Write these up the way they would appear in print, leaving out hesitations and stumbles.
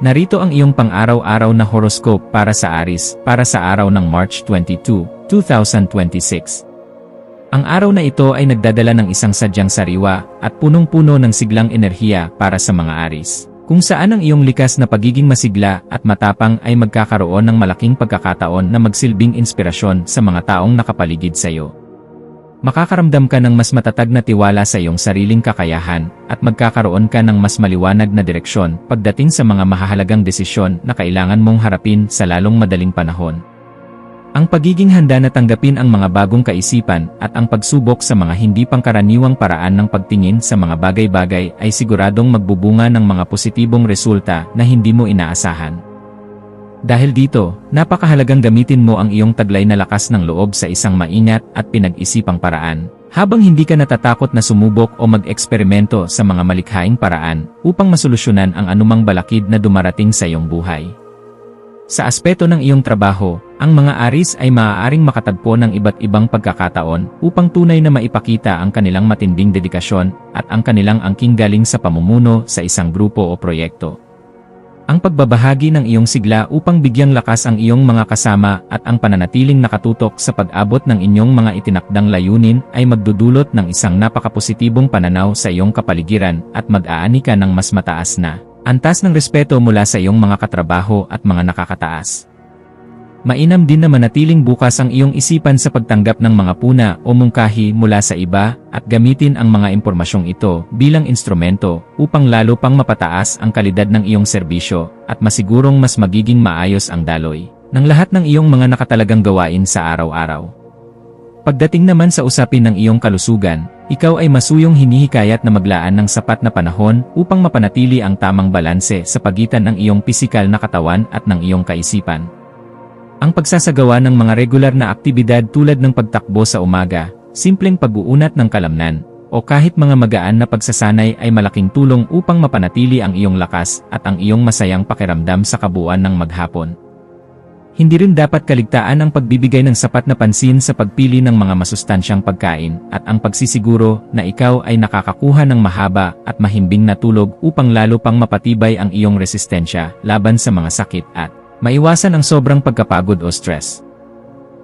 Narito ang iyong pang-araw-araw na horoscope para sa Aries, para sa araw ng March 22, 2026. Ang araw na ito ay nagdadala ng isang sadyang sariwa at punong-puno ng siglang enerhiya para sa mga Aries, kung saan ang iyong likas na pagiging masigla at matapang ay magkakaroon ng malaking pagkakataon na magsilbing inspirasyon sa mga taong nakapaligid sa iyo. Makakaramdam ka ng mas matatag na tiwala sa iyong sariling kakayahan at magkakaroon ka ng mas maliwanag na direksyon pagdating sa mga mahahalagang desisyon na kailangan mong harapin sa lalong madaling panahon. Ang pagiging handa na tanggapin ang mga bagong kaisipan at ang pagsubok sa mga hindi pangkaraniwang paraan ng pagtingin sa mga bagay-bagay ay siguradong magbubunga ng mga positibong resulta na hindi mo inaasahan. Dahil dito, napakahalagang gamitin mo ang iyong taglay na lakas ng loob sa isang maingat at pinag-isipang paraan, habang hindi ka natatakot na sumubok o mag-eksperimento sa mga malikhaing paraan upang masolusyonan ang anumang balakid na dumarating sa iyong buhay. Sa aspeto ng iyong trabaho, ang mga Aries ay maaaring makatagpo ng iba't ibang pagkakataon upang tunay na maipakita ang kanilang matinding dedikasyon at ang kanilang angking galing sa pamumuno sa isang grupo o proyekto. Ang pagbabahagi ng iyong sigla upang bigyang lakas ang iyong mga kasama at ang pananatiling nakatutok sa pag-abot ng inyong mga itinakdang layunin ay magdudulot ng isang napakapositibong pananaw sa iyong kapaligiran at mag-aani ka ng mas mataas na antas ng respeto mula sa iyong mga katrabaho at mga nakakataas. Mainam din na manatiling bukas ang iyong isipan sa pagtanggap ng mga puna o mungkahi mula sa iba at gamitin ang mga impormasyong ito bilang instrumento upang lalo pang mapataas ang kalidad ng iyong serbisyo at masigurong mas magiging maayos ang daloy ng lahat ng iyong mga nakatalagang gawain sa araw-araw. Pagdating naman sa usapin ng iyong kalusugan, ikaw ay masuyong hinihikayat na maglaan ng sapat na panahon upang mapanatili ang tamang balanse sa pagitan ng iyong pisikal na katawan at ng iyong kaisipan. Ang pagsasagawa ng mga regular na aktibidad tulad ng pagtakbo sa umaga, simpleng pag-uunat ng kalamnan, o kahit mga magaan na pagsasanay ay malaking tulong upang mapanatili ang iyong lakas at ang iyong masayang pakiramdam sa kabuuan ng maghapon. Hindi rin dapat kaligtaan ang pagbibigay ng sapat na pansin sa pagpili ng mga masustansyang pagkain at ang pagsisiguro na ikaw ay nakakakuha ng mahaba at mahimbing na tulog upang lalo pang mapatibay ang iyong resistensya laban sa mga sakit at maiwasan ang sobrang pagkapagod o stress.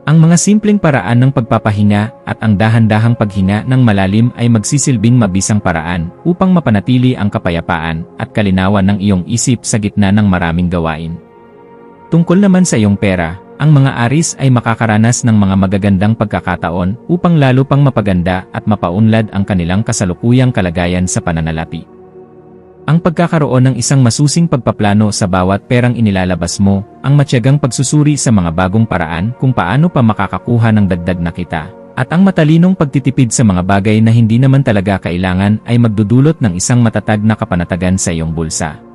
Ang mga simpleng paraan ng pagpapahinga at ang dahan-dahang paghinga ng malalim ay magsisilbing mabisang paraan upang mapanatili ang kapayapaan at kalinawan ng iyong isip sa gitna ng maraming gawain. Tungkol naman sa iyong pera, ang mga Aries ay makakaranas ng mga magagandang pagkakataon upang lalo pang mapaganda at mapaunlad ang kanilang kasalukuyang kalagayan sa pananalapi. Ang pagkakaroon ng isang masusing pagpaplano sa bawat perang inilalabas mo, ang matyagang pagsusuri sa mga bagong paraan kung paano pa makakakuha ng dagdag na kita, at ang matalinong pagtitipid sa mga bagay na hindi naman talaga kailangan ay magdudulot ng isang matatag na kapanatagan sa iyong bulsa.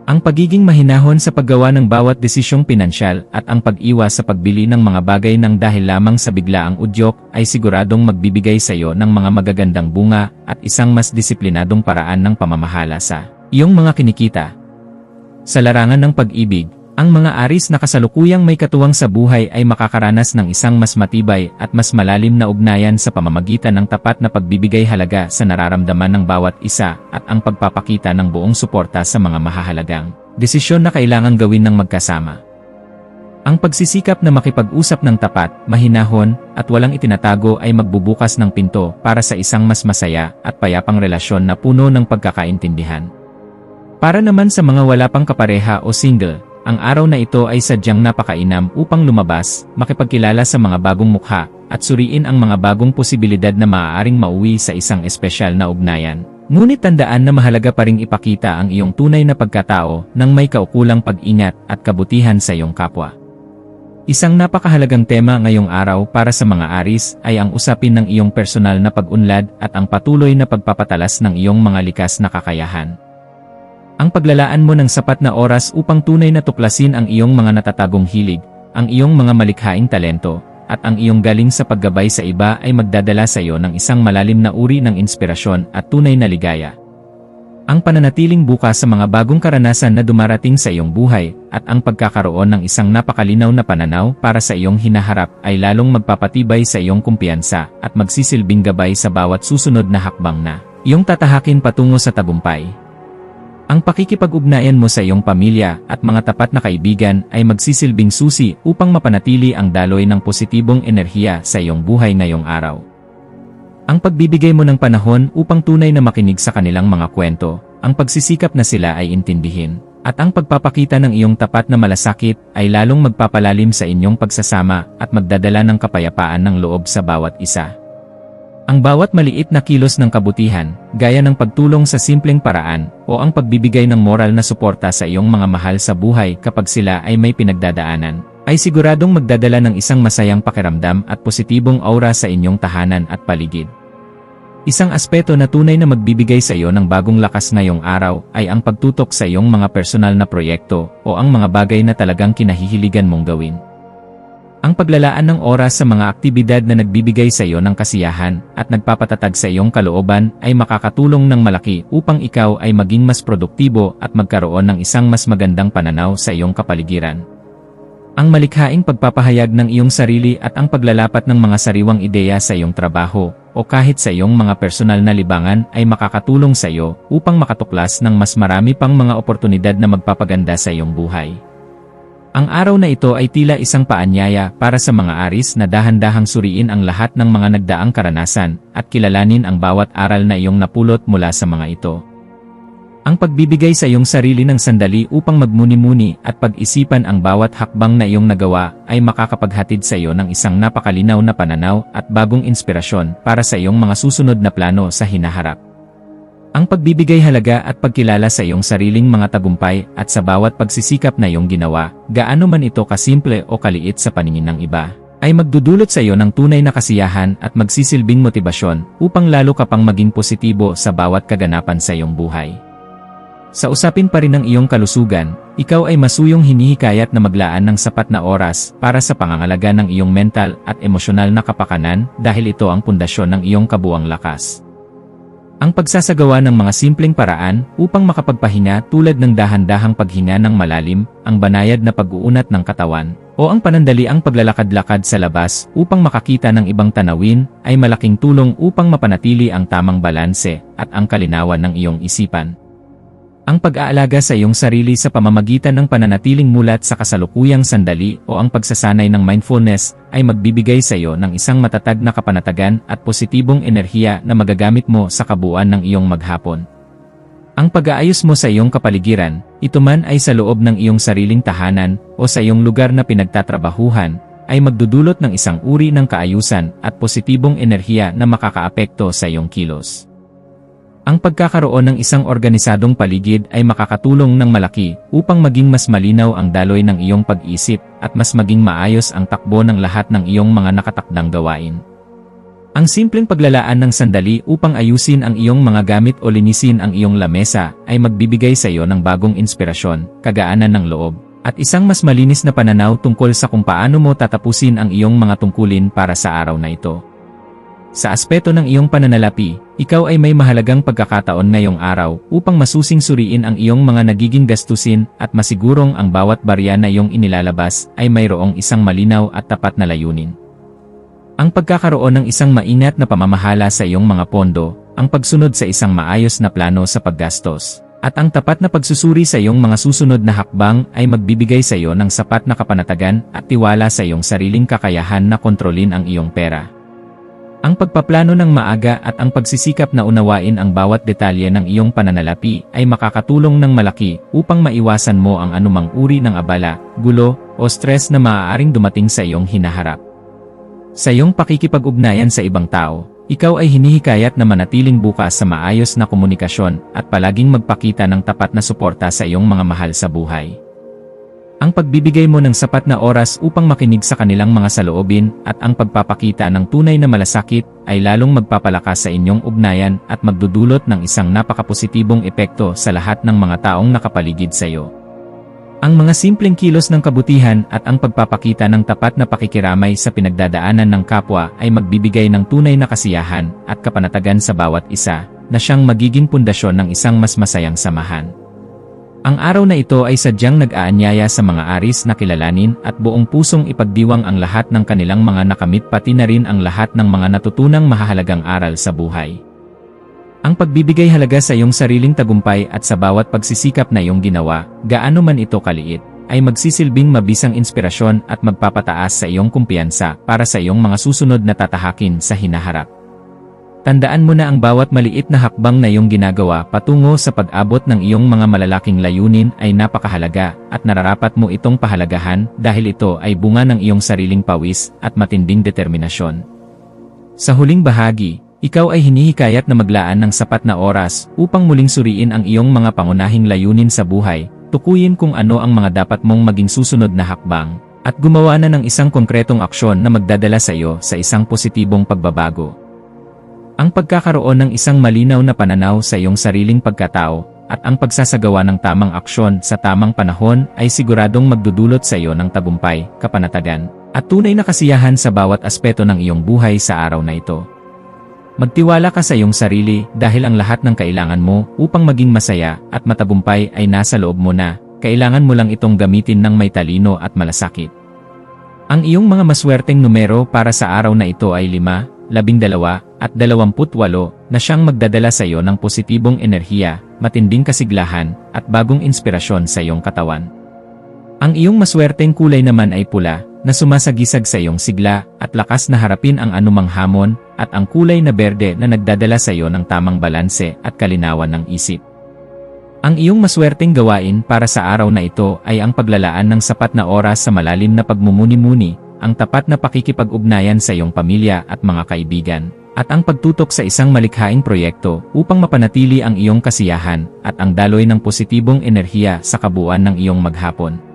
Ang pagiging mahinahon sa paggawa ng bawat desisyong pinansyal at ang pag-iwas sa pagbili ng mga bagay ng dahil lamang sa biglaang udyok ay siguradong magbibigay sa iyo ng mga magagandang bunga at isang mas disiplinadong paraan ng pamamahala sa iyong mga kinikita. Sa larangan ng pag-ibig, ang mga Aries na kasalukuyang may katuwang sa buhay ay makakaranas ng isang mas matibay at mas malalim na ugnayan sa pamamagitan ng tapat na pagbibigay halaga sa nararamdaman ng bawat isa at ang pagpapakita ng buong suporta sa mga mahahalagang desisyon na kailangang gawin ng magkasama. Ang pagsisikap na makipag-usap ng tapat, mahinahon, at walang itinatago ay magbubukas ng pinto para sa isang mas masaya at payapang relasyon na puno ng pagkakaintindihan. Para naman sa mga wala pang kapareha o single, ang araw na ito ay sadyang napakainam upang lumabas, makipagkilala sa mga bagong mukha, at suriin ang mga bagong posibilidad na maaaring mauwi sa isang espesyal na ugnayan. Ngunit tandaan na mahalaga pa ring ipakita ang iyong tunay na pagkatao nang may kaukulang pag-ingat at kabutihan sa iyong kapwa. Isang napakahalagang tema ngayong araw para sa mga Aries ay ang usapin ng iyong personal na pag-unlad at ang patuloy na pagpapatalas ng iyong mga likas na kakayahan. Ang paglalaan mo ng sapat na oras upang tunay na tuklasin ang iyong mga natatagong hilig, ang iyong mga malikhaing talento, at ang iyong galing sa paggabay sa iba ay magdadala sa iyo ng isang malalim na uri ng inspirasyon at tunay na ligaya. Ang pananatiling bukas sa mga bagong karanasan na dumarating sa iyong buhay, at ang pagkakaroon ng isang napakalinaw na pananaw para sa iyong hinaharap ay lalong magpapatibay sa iyong kumpiyansa at magsisilbing gabay sa bawat susunod na hakbang na iyong tatahakin patungo sa tagumpay. Ang pakikipag-ugnayan mo sa iyong pamilya at mga tapat na kaibigan ay magsisilbing susi upang mapanatili ang daloy ng positibong enerhiya sa iyong buhay ngayong araw. Ang pagbibigay mo ng panahon upang tunay na makinig sa kanilang mga kwento, ang pagsisikap na sila ay intindihin, at ang pagpapakita ng iyong tapat na malasakit ay lalong magpapalalim sa inyong pagsasama at magdadala ng kapayapaan ng loob sa bawat isa. Ang bawat maliit na kilos ng kabutihan, gaya ng pagtulong sa simpleng paraan, o ang pagbibigay ng moral na suporta sa iyong mga mahal sa buhay kapag sila ay may pinagdadaanan, ay siguradong magdadala ng isang masayang pakiramdam at positibong aura sa inyong tahanan at paligid. Isang aspeto na tunay na magbibigay sa iyo ng bagong lakas ngayong araw ay ang pagtutok sa iyong mga personal na proyekto o ang mga bagay na talagang kinahihiligan mong gawin. Ang paglalaan ng oras sa mga aktibidad na nagbibigay sa iyo ng kasiyahan at nagpapatatag sa iyong kalooban ay makakatulong ng malaki upang ikaw ay maging mas produktibo at magkaroon ng isang mas magandang pananaw sa iyong kapaligiran. Ang malikhaing pagpapahayag ng iyong sarili at ang paglalapat ng mga sariwang ideya sa iyong trabaho o kahit sa iyong mga personal na libangan ay makakatulong sa iyo upang makatuklas ng mas marami pang mga oportunidad na magpapaganda sa iyong buhay. Ang araw na ito ay tila isang paanyaya para sa mga Aris na dahan-dahang suriin ang lahat ng mga nagdaang karanasan at kilalanin ang bawat aral na iyong napulot mula sa mga ito. Ang pagbibigay sa iyong sarili ng sandali upang magmuni-muni at pag-isipan ang bawat hakbang na iyong nagawa ay makakapaghatid sa iyo ng isang napakalinaw na pananaw at bagong inspirasyon para sa iyong mga susunod na plano sa hinaharap. Ang pagbibigay halaga at pagkilala sa iyong sariling mga tagumpay at sa bawat pagsisikap na iyong ginawa, gaano man ito kasimple o kaliit sa paningin ng iba, ay magdudulot sa iyo ng tunay na kasiyahan at magsisilbing motibasyon upang lalo ka pang maging positibo sa bawat kaganapan sa iyong buhay. Sa usapin pa rin ng iyong kalusugan, ikaw ay masuyong hinihikayat na maglaan ng sapat na oras para sa pangangalaga ng iyong mental at emosyonal na kapakanan dahil ito ang pundasyon ng iyong kabuwang lakas. Ang pagsasagawa ng mga simpleng paraan upang makapagpahinga tulad ng dahan-dahang paghinga ng malalim, ang banayad na pag-uunat ng katawan, o ang panandaliang paglalakad-lakad sa labas upang makakita ng ibang tanawin ay malaking tulong upang mapanatili ang tamang balanse at ang kalinawan ng iyong isipan. Ang pag-aalaga sa iyong sarili sa pamamagitan ng pananatiling mulat sa kasalukuyang sandali o ang pagsasanay ng mindfulness ay magbibigay sa iyo ng isang matatag na kapanatagan at positibong enerhiya na magagamit mo sa kabuuan ng iyong maghapon. Ang pag-aayos mo sa iyong kapaligiran, ito man ay sa loob ng iyong sariling tahanan o sa iyong lugar na pinagtatrabahuhan, ay magdudulot ng isang uri ng kaayusan at positibong enerhiya na makakaapekto sa iyong kilos. Ang pagkakaroon ng isang organisadong paligid ay makakatulong ng malaki upang maging mas malinaw ang daloy ng iyong pag-isip at mas maging maayos ang takbo ng lahat ng iyong mga nakatakdang gawain. Ang simpleng paglalaan ng sandali upang ayusin ang iyong mga gamit o linisin ang iyong lamesa ay magbibigay sa iyo ng bagong inspirasyon, kagaanan ng loob, at isang mas malinis na pananaw tungkol sa kung paano mo tatapusin ang iyong mga tungkulin para sa araw na ito. Sa aspeto ng iyong pananalapi, ikaw ay may mahalagang pagkakataon ngayong araw upang masusing suriin ang iyong mga nagiging gastusin at masigurong ang bawat barya na iyong inilalabas ay mayroong isang malinaw at tapat na layunin. Ang pagkakaroon ng isang maingat na pamamahala sa iyong mga pondo, ang pagsunod sa isang maayos na plano sa paggastos, at ang tapat na pagsusuri sa iyong mga susunod na hakbang ay magbibigay sa iyo ng sapat na kapanatagan at tiwala sa iyong sariling kakayahan na kontrolin ang iyong pera. Ang pagpaplano ng maaga at ang pagsisikap na unawain ang bawat detalye ng iyong pananalapi ay makakatulong ng malaki upang maiwasan mo ang anumang uri ng abala, gulo, o stress na maaaring dumating sa iyong hinaharap. Sa iyong pakikipag-ugnayan sa ibang tao, ikaw ay hinihikayat na manatiling bukas sa maayos na komunikasyon at palaging magpakita ng tapat na suporta sa iyong mga mahal sa buhay. Ang pagbibigay mo ng sapat na oras upang makinig sa kanilang mga saloobin at ang pagpapakita ng tunay na malasakit ay lalong magpapalakas sa inyong ugnayan at magdudulot ng isang napakapositibong epekto sa lahat ng mga taong nakapaligid sa iyo. Ang mga simpleng kilos ng kabutihan at ang pagpapakita ng tapat na pakikiramay sa pinagdadaanan ng kapwa ay magbibigay ng tunay na kasiyahan at kapanatagan sa bawat isa, na siyang magiging pundasyon ng isang mas masayang samahan. Ang araw na ito ay sadyang nag-aanyaya sa mga Aris na kilalanin at buong pusong ipagdiwang ang lahat ng kanilang mga nakamit pati na rin ang lahat ng mga natutunang mahahalagang aral sa buhay. Ang pagbibigay halaga sa iyong sariling tagumpay at sa bawat pagsisikap na iyong ginawa, gaano man ito kaliit, ay magsisilbing mabisang inspirasyon at magpapataas sa iyong kumpiyansa para sa iyong mga susunod na tatahakin sa hinaharap. Tandaan mo na ang bawat maliit na hakbang na iyong ginagawa patungo sa pag-abot ng iyong mga malalaking layunin ay napakahalaga at nararapat mo itong pahalagahan dahil ito ay bunga ng iyong sariling pawis at matinding determinasyon. Sa huling bahagi, ikaw ay hinihikayat na maglaan ng sapat na oras upang muling suriin ang iyong mga pangunahing layunin sa buhay, tukuyin kung ano ang mga dapat mong maging susunod na hakbang, at gumawa na ng isang konkretong aksyon na magdadala sa iyo sa isang positibong pagbabago. Ang pagkakaroon ng isang malinaw na pananaw sa iyong sariling pagkatao at ang pagsasagawa ng tamang aksyon sa tamang panahon ay siguradong magdudulot sa iyo ng tagumpay, kapanatagan, at tunay na kasiyahan sa bawat aspeto ng iyong buhay sa araw na ito. Magtiwala ka sa iyong sarili dahil ang lahat ng kailangan mo upang maging masaya at matagumpay ay nasa loob mo na, kailangan mo lang itong gamitin ng may talino at malasakit. Ang iyong mga maswerteng numero para sa araw na ito ay 5, 12, at 28 na siyang magdadala sa iyo ng positibong enerhiya, matinding kasiglahan, at bagong inspirasyon sa iyong katawan. Ang iyong maswerteng kulay naman ay pula, na sumasagisag sa iyong sigla at lakas na harapin ang anumang hamon, at ang kulay na berde na nagdadala sa iyo ng tamang balanse at kalinawan ng isip. Ang iyong maswerteng gawain para sa araw na ito ay ang paglalaan ng sapat na oras sa malalim na pagmumuni-muni, ang tapat na pakikipag-ugnayan sa iyong pamilya at mga kaibigan, at ang pagtutok sa isang malikhaing proyekto upang mapanatili ang iyong kasiyahan at ang daloy ng positibong enerhiya sa kabuuan ng iyong maghapon.